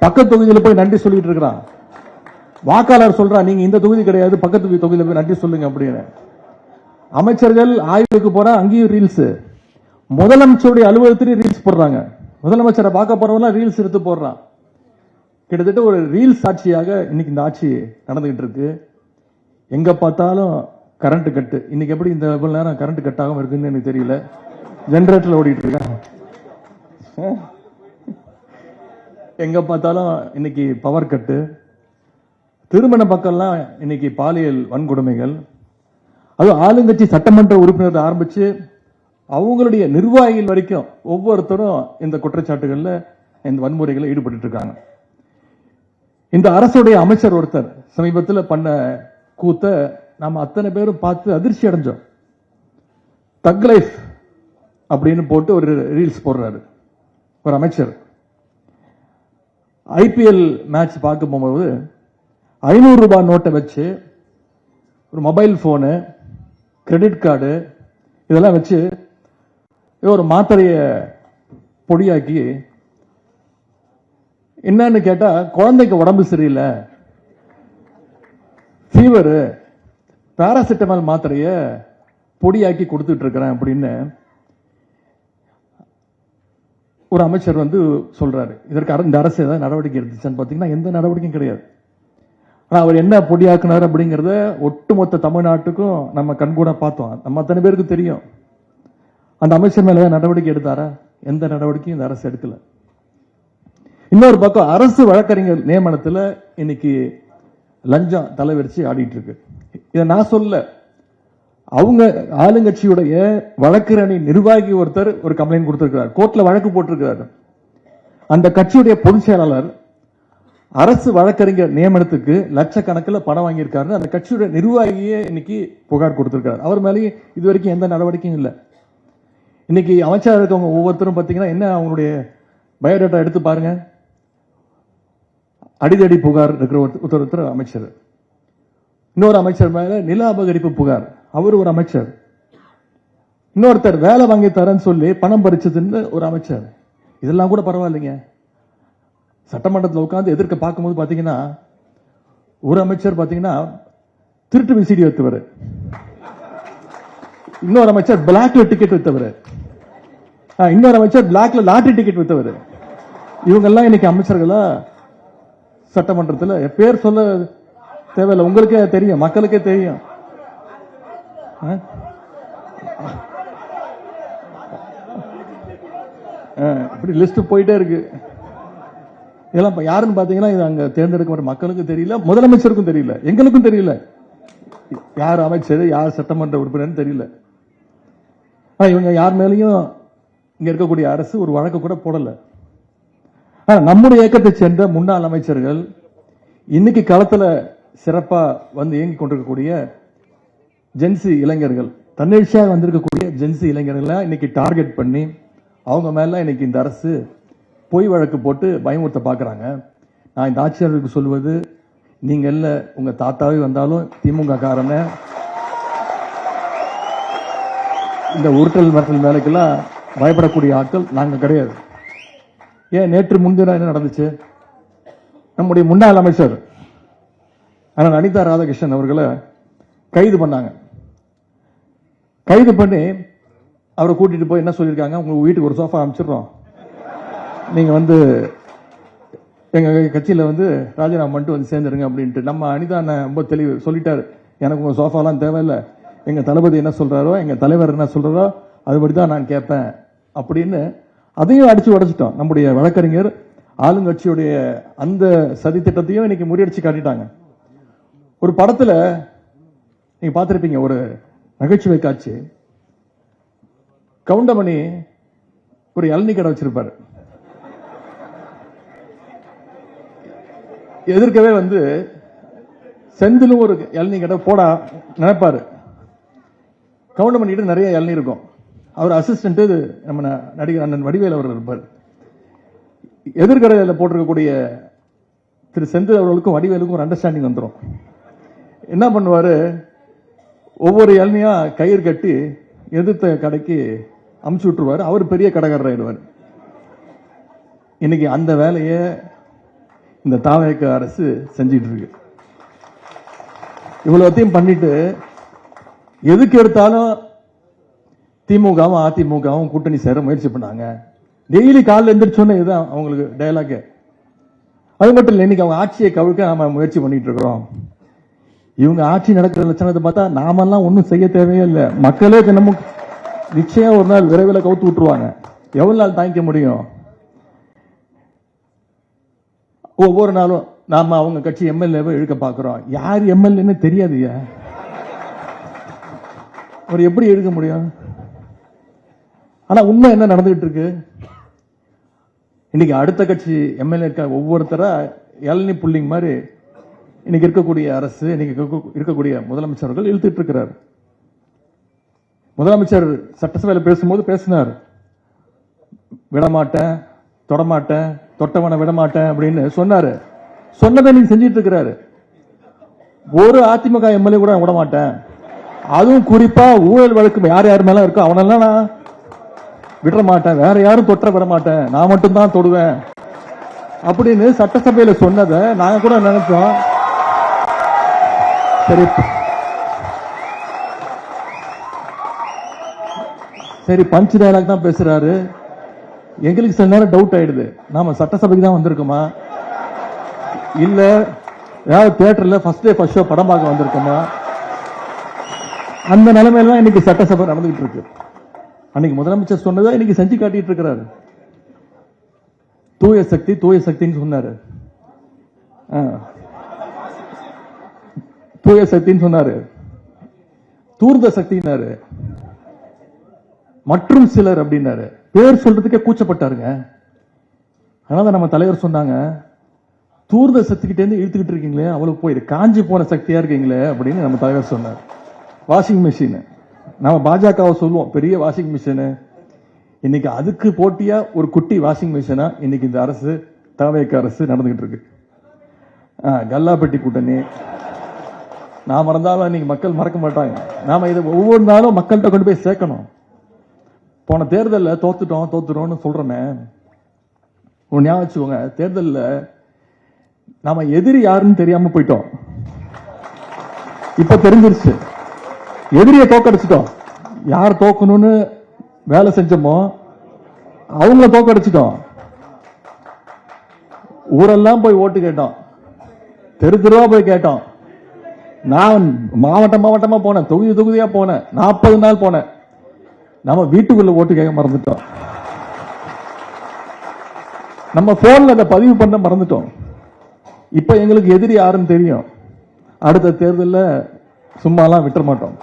பக்கத்து தொகுதியில் போய் நன்றி சொல்லிட்டு இருக்கிறான். வாக்காளர் சொல்றான், நீங்க இந்த தொகுதி கிடையாது, பக்கத்து தொகுதியில் போய் நன்றி சொல்லுங்க அப்படின்னு. அமைச்சர்கள் ஆய்வுக்கு போற அங்கேயும் ரீல்ஸ், முதலமைச்சருடைய அலுவலகத்திலேயே ரீல்ஸ் போடுறாங்க. முதலமைச்சரை பார்க்க போறவங்க ரீல்ஸ் எடுத்து போடுறான். கிட்டத்தட்ட ஒரு ரீல்ஸ் ஆட்சியாக இன்னைக்கு இந்த ஆட்சி நடந்துகிட்டு இருக்கு. எங்க பார்த்தாலும் கரண்ட் கட்டு. இன்னைக்கு எப்படி இந்த நேரம் கரண்ட் கட் ஆகாம இருக்குன்னு எனக்கு தெரியல. ஜெனரேட்டர்ல ஓடிட்டு இருக்காங்க. எங்க பார்த்தாலும் இன்னைக்கு பவர் கட்டு. திருமண பக்கம்லாம் இன்னைக்கு பாலியல் வன்கொடுமைகள். அது ஆளுங்கட்சி சட்டமன்ற உறுப்பினர் ஆரம்பிச்சு அவங்களுடைய நிர்வாகிகள் வரைக்கும் ஒவ்வொருத்தரும் இந்த குற்றச்சாட்டுகள்ல இந்த வன்முறைகளை ஈடுபட்டு இருக்காங்க. இந்த அரசுடைய அமைச்சர் ஒருத்தர் சமீபத்தில் பண்ண கூத்த நாம அத்தனை பேரும் பார்த்து அதிர்ச்சி அடைஞ்சோம். தக் லைஃப் அப்படின்னு போட்டு ஒரு ரீல்ஸ் போடுறாரு ஒரு அமைச்சர். ஐபிஎல் மேட்ச் பார்க்க போகும்போது 500 ரூபாய் நோட்டை வச்சு ஒரு மொபைல் போனு, கிரெடிட் கார்டு இதெல்லாம் வச்சு ஒரு மாத்திரைய பொடியாக்கி, என்னன்னு கேட்டா குழந்தைக்கு உடம்பு சரியில்லை, ஃபீவர், பாராசிட்டமால் மாத்திரைய பொடியாக்கி கொடுத்துட்டு இருக்கிறேன் அப்படின்னு ஒரு அமைச்சர் வந்து சொல்றாரு. இதற்கு இந்த அரசு ஏதாவது நடவடிக்கை எடுத்துச்சான்னு பாத்தீங்கன்னா எந்த நடவடிக்கையும் கிடையாது. ஆனா அவர் என்ன பொடியாக்குனார் அப்படிங்கறத ஒட்டுமொத்த தமிழ்நாட்டுக்கும் நம்ம கண்கூட பார்த்தோம். நம்ம அத்தனை பேருக்கு தெரியும். அந்த அமைச்சர் மேல நடவடிக்கை எடுத்தாரா? எந்த நடவடிக்கையும் இந்த அரசு எடுக்கல. இன்னொரு பக்கம் அரசு வழக்கறிஞர் நியமனத்தில் இன்னைக்கு லஞ்சம் தலைவரிச்சு ஆடிட்டு இருக்கு. இதை நான் சொல்ல, அவங்க ஆளுங்கட்சியுடைய வழக்கறிஞை நிர்வாகி ஒருத்தர் ஒரு கம்ப்ளைண்ட் கொடுத்திருக்கிறார், கோர்ட்ல வழக்கு போட்டிருக்கிறார். அந்த கட்சியுடைய பொதுச் செயலாளர் அரசு வழக்கறிஞர் நியமனத்துக்கு லட்சக்கணக்கில் பணம் வாங்கியிருக்காரு. அந்த கட்சியுடைய நிர்வாகியே இன்னைக்கு புகார் கொடுத்திருக்காரு. அவர் மேலேயும் இதுவரைக்கும் எந்த நடவடிக்கையும் இல்லை. இன்னைக்கு அமைச்சராக இருக்கவங்க ஒவ்வொருத்தரும் பார்த்தீங்கன்னா என்ன அவங்களுடைய பயோடேட்டா எடுத்து பாருங்க. அடிதடி புகார் இருக்கிற ஒருத்தர் அமைச்சர். இன்னொரு அமைச்சர் மேல நில அபகரிப்பு புகார், அவர் ஒரு அமைச்சர். இன்னொருத்தர் வேலை வாங்கி தரேன்னு சொல்லி பணம் பறிச்சதுன்னு ஒரு அமைச்சர். இதெல்லாம் கூட பரவாயில்லைங்க. சட்டமன்றத்தில் உட்கார்ந்து எதிர்க்க பார்க்கும்போது பாத்தீங்கன்னா ஒரு அமைச்சர் பாத்தீங்கன்னா திருட்டு விசிடி வைத்தவர், இன்னொரு அமைச்சர் பிளாக்ல டிக்கெட் வித்தவர், இன்னொரு அமைச்சர் பிளாக்ல லாட்டரி டிக்கெட் வித்தவர். இவங்கெல்லாம் இன்னைக்கு அமைச்சர்களா சட்டமன்றத்தில் பேர் சொல்ல தேவையில்லை, உங்களுக்கே தெரியும், மக்களுக்கே தெரியும். இப்படி லிஸ்ட் போயிட்டே இருக்கு. இதெல்லாம் யாருன்னு பாத்தீங்கன்னா இது அங்க தேர்ந்தெடுக்கப்பட்ட மக்களுக்கும் தெரியல, முதலமைச்சருக்கும் தெரியல, எங்களுக்கும் தெரியல யார் அமைச்சர் யார் சட்டமன்ற உறுப்பினர் தெரியல. இவங்க யார் மேலேயும் இங்க இருக்கக்கூடிய அரசு ஒரு வழக்கு கூட போடல. நம்முடைய இயக்கத்தை சேர்ந்த முன்னாள் அமைச்சர்கள் இன்னைக்கு களத்துல சிறப்பா வந்து இயங்கி கொண்டிருக்கக்கூடிய ஜென்சி இளைஞர்கள், தன்னெழுச்சியாக வந்திருக்கக்கூடிய ஜென்சி இளைஞர்களை இன்னைக்கு டார்கெட் பண்ணி அவங்க மேல இன்னைக்கு இந்த அரசு பொய் வழக்கு போட்டு பயமுறுத்த பாக்குறாங்க. நான் இந்த ஆட்சியாளருக்கு சொல்வது, நீங்க இல்ல உங்க தாத்தாவே வந்தாலும் திமுக காரன இந்த உருட்டல் மிரட்டல் வேலைக்கெல்லாம் பயப்படக்கூடிய ஆட்கள் நாங்க கிடையாது. ஏன் நேற்று முன்தினம் என்ன நடந்துச்சு? நம்முடைய முன்னாள் அமைச்சர் அனிதா ராதாகிருஷ்ணன் அவர்களை கைது பண்ணாங்க. கைது பண்ணி அவரை கூட்டிட்டு போய் என்ன சொல்லியிருக்காங்க, உங்க வீட்டுக்கு ஒரு சோஃபா அமைச்சிடுறோம், நீங்க வந்து எங்க கட்சியில வந்து ராஜினாமா பண்ணிட்டு வந்து சேர்ந்துருங்க அப்படின்ட்டு. நம்ம அனிதா ரொம்ப தெளிவு சொல்லிட்டாரு, எனக்கு உங்க சோஃபாலாம் தேவையில்லை, எங்க தளபதி என்ன சொல்றாரோ எங்க தலைவர் என்ன சொல்றாரோ அதுபடிதான் நான் கேட்பேன் அப்படின்னு அதையும் அடிச்சு உடைச்சிட்டோம். நம்முடைய வழக்கறிஞர் ஆளுங்கட்சியுடைய அந்த சதி திட்டத்தையும் இன்னைக்கு முறியடிச்சு காட்டிட்டாங்க. ஒரு படத்துல நீங்க பார்த்திருப்பீங்க, ஒரு நகைச்சுவை காட்சி. கவுண்டமணி ஒரு இளநீ கடை வச்சிருப்பாரு. எதிர்க்கவே வந்து செந்திலும் ஒரு இளநீ கடை போட நினைப்பாரு. கவுண்டமணி கிட்ட நிறைய இளநீ இருக்கும். அவர் அசிஸ்டன்ட் நம்ம நடிகர் அண்ணன் வடிவேல் அவர் இருப்பார். எதிர்கடையில் போட்டிருக்கக்கூடிய திரு செந்தில் அவர்களுக்கும் வடிவேலுக்கும் ஒரு அண்டர்ஸ்டாண்டிங் வந்துடும். என்ன பண்ணுவாரு, ஒவ்வொரு இளநியா கயிறு கட்டி எதிர்த்த கடைக்கு அமுச்சு விட்டுருவாரு. அவர் பெரிய கடைக்காரர் ஆயிடுவார். இன்னைக்கு அந்த வேலையை இந்த தாவேக அரசு செஞ்சிட்டு இருக்கு. இவ்வளவுத்தையும் பண்ணிட்டு எதுக்கு எடுத்தாலும் திமுகவும் அதிமுகவும் கூட்டணி சேர முயற்சி பண்ணாங்க. டெய்லி காலையில் எந்திரிச்சோன்னே இதுதான் அவங்களுக்கு டயலாக். அது மட்டும் இல்லை, இன்னைக்கு அவங்க ஆட்சியை கவிழ்க்க நாம முயற்சி பண்ணிட்டு இருக்கிறோம். இவங்க ஆட்சி நடக்கிற லட்சணத்தை பார்த்தா நாமெல்லாம் ஒன்றும் செய்ய தேவையே இல்லை. மக்களே தினமும் நிச்சயம் ஒரு நாள் விரைவில் கவுத்து விட்டுருவாங்க. எவ்வளவு நாள் தாங்கிக்க முடியும்? ஒவ்வொரு நாளும் நாம அவங்க கட்சி எம்எல்ஏவை இழுக்க பாக்குறோம். யார் எம்எல்ஏன்னு தெரியாது. அவர் எப்படி இழுக்க முடியும்? ஆனா உண்மை என்ன நடந்துகிட்டு இருக்கு? இன்னைக்கு அடுத்த கட்சி எம்எல்ஏ ஒவ்வொருத்தரா இளநீ புள்ளிங் மாதிரி இன்னைக்கு இருக்கக்கூடிய அரசு, இன்னைக்கு இருக்கக்கூடிய முதலமைச்சர்கள் இழுத்துட்டு இருக்கிறார். முதலமைச்சர் சட்டசபையில் பேசும்போது பேசினார், விடமாட்டேன், தொடமாட்டேன், தொட்டவனை விடமாட்டேன் அப்படின்னு சொன்னாரு. சொன்னதை நீங்க செஞ்சிட்டு இருக்கிறாரு. ஒரு அதிமுக எம்எல்ஏ கூட விடமாட்டேன், அதுவும் குறிப்பா ஊழல் வழக்கு யார் யார் மேல இருக்கோ அவனெல்லாம் நான் விட மாட்டேன், வேற யாரும் தொற்ற விட மாட்டேன், நான் மட்டும்தான் தொடுவேன் அப்படின்னு சட்டசபையில சொன்னதை நாங்க கூட நினைச்சோம். சரி சரி பஞ்ச் டயலாக் தான் பேசுறாரு. எங்களுக்கு சில நேரம் டவுட் ஆயிடுது, நாம சட்டசபைக்கு தான் வந்திருக்கோமா இல்ல ஏதாவது தியேட்டர்ல ஃபர்ஸ்ட் டே ஃபர்ஸ்ட் ஷோ படம் பார்க்க வந்திருக்கோமா? அந்த நிலைமையில தான் இன்னைக்கு சட்டசபை நடந்துகிட்டு இருக்கு. அன்னைக்கு முதலமைச்சர் சொன்னதை இன்னைக்கு செஞ்சு காட்டிட்டு இருக்கிறாரு. தூய சக்தி தூய சக்தின்னு சொன்னாரு. தூய சக்தின்னு சொன்னாரு, தூர்ந்த சக்தினாரு, மற்றும் சிலர் அப்படின்னாரு. பேர் சொல்றதுக்கே கூச்சப்பட்டாருங்க. அதனால நம்ம தலைவர் சொன்னாங்க, தூர்த சக்திக்கிட்டே இருந்து இழுத்துக்கிட்டு இருக்கீங்களே, அவ்வளவு போயிரு காஞ்சி போன சக்தியா இருக்கீங்களே அப்படின்னு நம்ம தலைவர் சொன்னார். வாஷிங் மிஷின், நம்ம பாஜகவை சொல்லுவோம் பெரிய வாஷிங் மிஷின், இன்னைக்கு அதுக்கு போட்டியா ஒரு குட்டி வாஷிங் மிஷினா இன்னைக்கு இந்த அரசு, தவேக அரசு நடந்துகிட்டு இருக்கு. கல்லாப்பட்டி கூட்டணி நான் மறந்தாலும் இன்னைக்கு மக்கள் மறக்க மாட்டாங்க. நாம இதை ஒவ்வொரு நாளும் மக்கள்கிட்ட கொண்டு போய் சேர்க்கணும். போன தேர்தலில் தோத்துட்டோம்னு சொல்றோமே, ஒரு ஞாபகம் வச்சுக்கோங்க, தேர்தலில் நாம எதிரி யாருன்னு தெரியாம போயிட்டோம். இப்ப தெரிஞ்சிருச்சு, எதிரியை தோக்கடிச்சிட்டோம். யார் தோக்கணும்னு வேலை செஞ்சோமோ அவங்கள தோக்கடிச்சிட்டோம். ஊரெல்லாம் போய் ஓட்டு கேட்டோம், தெரு தெருவா போய் கேட்டோம். நான் மாவட்டமா போனேன், தொகுதியா போனேன், 40 நாள் போனேன். நம்ம வீட்டுக்குள்ள ஓட்டு கேட்க மறந்துட்டோம். நம்ம போன்ல அதை பதிவு பண்ண மறந்துட்டோம். இப்ப எங்களுக்கு எதிரி யாருன்னு தெரியும். அடுத்த தேர்தலில் சும்மாலாம் விட்டுற மாட்டோம்.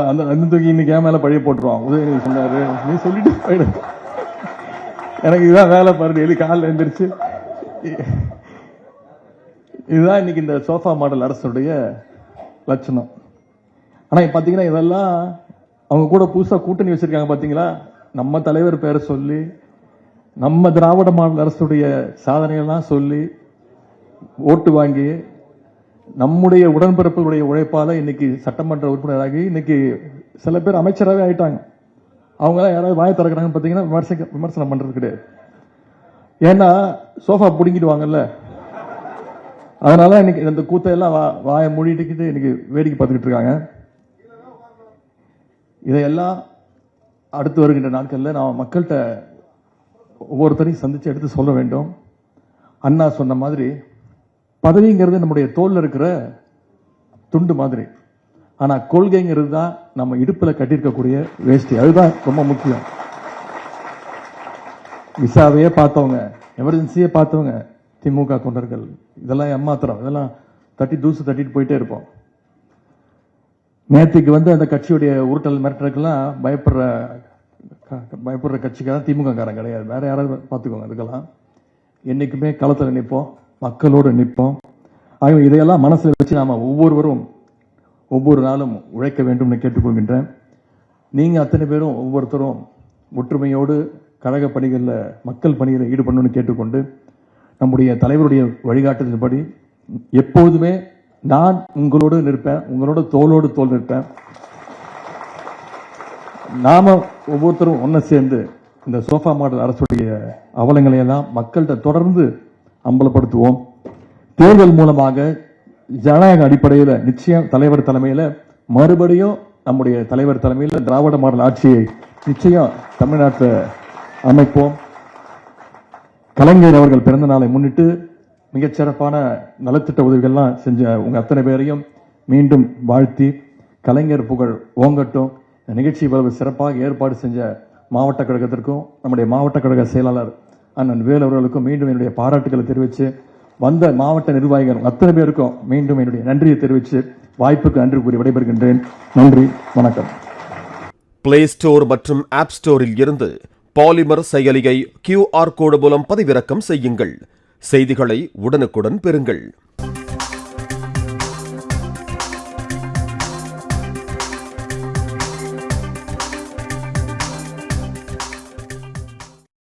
அந்த தூக்கி இன்னைக்கு என் மேல பழைய போட்டுருவான். உதயநிதி சொன்னாரு, நீ சொல்லிட்டு போயிடு, எனக்கு இதுதான் வேலை பாரு, எலி காலில் எழுந்திரிச்சு. இதுதான் இன்னைக்கு இந்த சோஃபா மாடல் அரசுடைய லட்சணம். ஆனா பாத்தீங்கன்னா இதெல்லாம் அவங்க கூட புதுசா கூட்டணி வச்சிருக்காங்க பாத்தீங்களா. நம்ம தலைவர் பேரை சொல்லி, நம்ம திராவிட மாடல் அரசுடைய சாதனைகள்லாம் சொல்லி ஓட்டு வாங்கி, நம்முடைய உடன்பிறப்புகளுடைய உழைப்பால இன்னைக்கு சட்டமன்ற உறுப்பினராகி இன்னைக்கு சில பேர் அமைச்சராகவே ஆயிட்டாங்க. அவங்க எல்லாம் யாராவது வாயை திறக்கிறாங்கன்னு பாத்தீங்கன்னா விமர்சனம் பண்றது கிடையாது. ஏன்னா சோஃபா பிடுங்கிடுவாங்கல்ல. அதனால இன்னைக்கு இந்த கூத்தையெல்லாம் வாயை மூடிட்டு இன்னைக்கு வேடிக்கை பார்த்துக்கிட்டு இருக்காங்க. இதையெல்லாம் அடுத்து வருகின்ற நாட்கள்ல நாம் மக்கள்கிட்ட ஒவ்வொருத்தரையும் சந்திச்சு எடுத்து சொல்ல வேண்டும். அண்ணா சொன்ன மாதிரி பதவிங்கிறது நம்முடைய தோல்ல இருக்கிற துண்டு மாதிரி, ஆனா கொள்கைங்கிறது தான் நம்ம இடுப்புல கட்டியிருக்கக்கூடிய வேஷ்டி. அதுதான் ரொம்ப முக்கியம். விசாவையே பார்த்தவங்க, எமர்ஜென்சியே பார்த்தவங்க திமுக தொண்டர்கள், இதெல்லாம் ஏமாத்திரம், இதெல்லாம் தூசு தட்டிட்டு போயிட்டே இருப்போம். நேற்றுக்கு அந்த கட்சியுடைய உருட்டல் மிரட்டலுக்கெல்லாம் பயப்படுற கட்சிக்காரன் திமுக காரன் கிடையாது, வேற யாராவது பார்த்துக்கோங்க. இதுக்கெல்லாம் என்னைக்குமே களத்தில் நிற்போம், மக்களோடு நிற்போம். ஆகவே இதையெல்லாம் மனசில் வச்சு நாம ஒவ்வொருவரும் ஒவ்வொரு நாளும் உழைக்க வேண்டும் கேட்டுக்கொள்கின்றேன். நீங்க அத்தனை பேரும் ஒவ்வொருத்தரும் ஒற்றுமையோடு கழக பணிகளில், மக்கள் பணிகளில் ஈடுபடணும்னு கேட்டுக்கொண்டு, நம்முடைய தலைவருடைய வழிகாட்டுதல்படி எப்போதுமே நான் உங்களோடு நிற்பேன், உங்களோட தோளோடு தோள் நிற்பேன். நாம ஒவ்வொருத்தரும் ஒன்று சேர்ந்து இந்த சோஃபா மாடல் அரசுடைய அவலங்களை எல்லாம் மக்கள்கிட்ட தொடர்ந்து அம்பலப்படுத்துவோம். தேர்தல் மூலமாக ஜனநாயக அடிப்படையில் நிச்சயம் தலைவர் தலைமையில் மறுபடியும் நம்முடைய தலைவர் தலைமையில் திராவிட மாடல் ஆட்சியை நிச்சயம் தமிழ்நாட்டில் அமைப்போம். கலைஞர் அவர்கள் பிறந்த நாளை முன்னிட்டு மிகச்சிறப்பான நலத்திட்ட உதவிகள்லாம் செஞ்ச உங்க அத்தனை பேரையும் மீண்டும் வாழ்த்தி கலைஞர் புகழ் ஓங்கட்டும். இந்த நிகழ்ச்சி இவ்வளவு சிறப்பாக ஏற்பாடு செஞ்ச மாவட்ட கழகத்திற்கும் நம்முடைய மாவட்ட கழக செயலாளர் அண்ணன் வேல் அவர்களுக்கும் மீண்டும் என்னுடைய பாராட்டுகளை தெரிவித்து வந்த மாவட்ட நிர்வாகிகள் அத்தனை பேருக்கும் மீண்டும் என்னுடைய நன்றியை தெரிவித்து வாய்ப்புக்கு நன்றி கூறி விடைபெறுகின்றேன். நன்றி, வணக்கம். பிளே ஸ்டோர் மற்றும் ஆப் ஸ்டோரில் இருந்து பாலிமர் செயலியை QR கோடு மூலம் பதிவிறக்கம் செய்யுங்கள். செய்திகளை உடனுக்குடன் பெறுங்கள்.